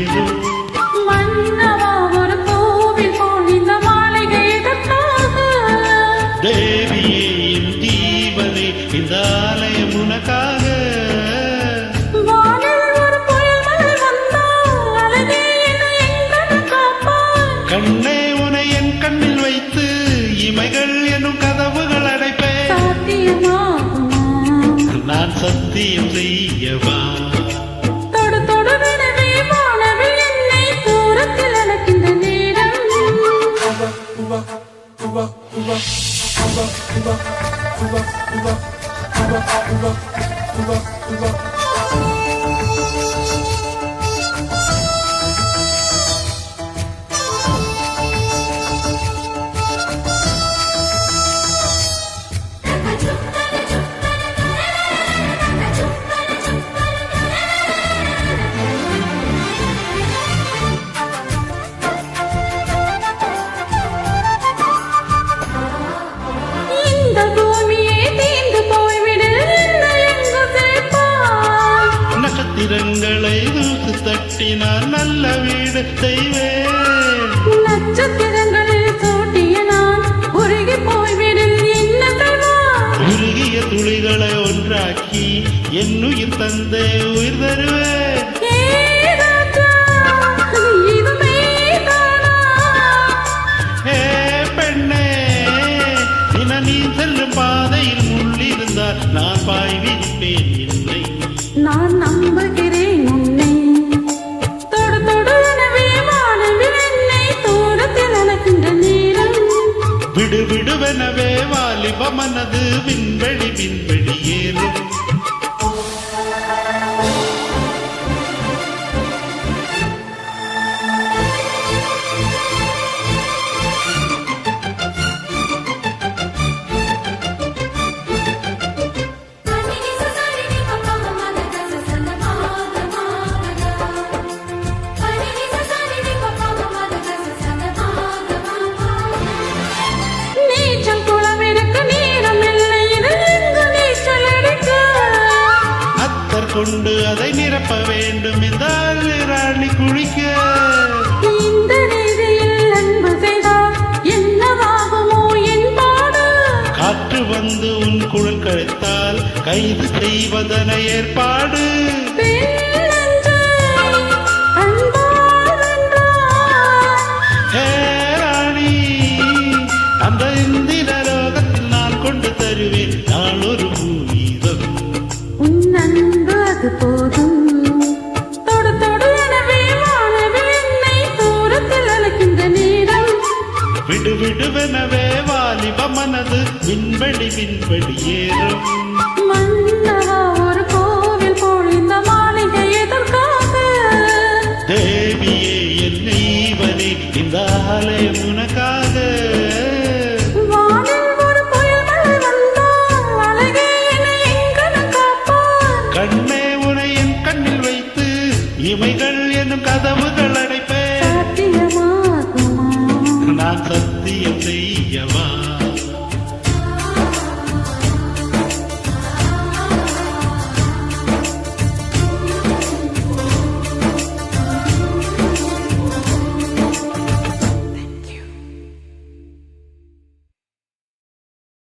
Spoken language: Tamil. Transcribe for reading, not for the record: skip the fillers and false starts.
ஏறும். மன்னவா ஒரு கோவில் போல் இந்த மாளிகை எதற்காக? தேவியே என் ஜீவனே இந்த ஆலயம் உனக்காக. கண்ணே உனை என் கண்ணில் வைத்து இமைகள் எனும் கதவுகள் அடைப்பேன். நான் சத்தியம் செய்யவா? தொடு தொடுவெனவே வானவில் என்னை தூரத்தில் அழைக்கின்ற நேரம். நட்சத்திரங்களை தூத்து தட்டினார் நல்ல வீடு செய்வேன். நட்சத்திரங்களில் சூட்டிய நான் உருகி போய்விடில் என்ன செய்வார்? உருகிய துளிகளை ஒன்றாக்கி என் உயிர் தந்தே உயிர் தருவேன். பெண்ணே தின நீ செல்லும் பாதையில் முள்ளிருந்தால் நான் பாய்விப்பேன். இல்லை நான் நம்புகிறேன் உன்னை. தொடு தொடுவனவே வானவில் என்னை தூரத்தில் அழைக்கின்ற நேரம். விடு விடுவெனவே வாலிப மனது விண்வெளி விண்வெளி ஏறும். கொண்டு அதை நிரப்ப வேண்டும் இந்த ராணி குளிக்க. இந்த ரீதியில் அன்பு செய்தால் என்னவாகுமோ என் பாடு? காற்று வந்து உன் குழல் கழித்தால் கைது செய்வதன ஏற்பாடு. ராணி அந்த இந்திர லோகத்தில் நான் கொண்டு தருவேன் நான் ஒரு பூவீதம். போதும் தொடு தொடு எனவே வானவில் என்னை தூரத்தில் அழைக்கின்ற நேரம். விடு விடுவெனவே வாலிப மனது விண்வெளி விண்வெளி ஏறும். மன்னவா ஒரு கோவில் போல் இந்த மாளிகை எதற்காக? தேவியே என் ஈவனே இந்த ஆலயம் உனக்காக. கண்ணே உனை என் கண்ணில் வைத்து இமைகள் எனும் கதவுகள் அடைப்பேன். சாத்தியமாகுமா? நான் சத்தியம் செய்யவா?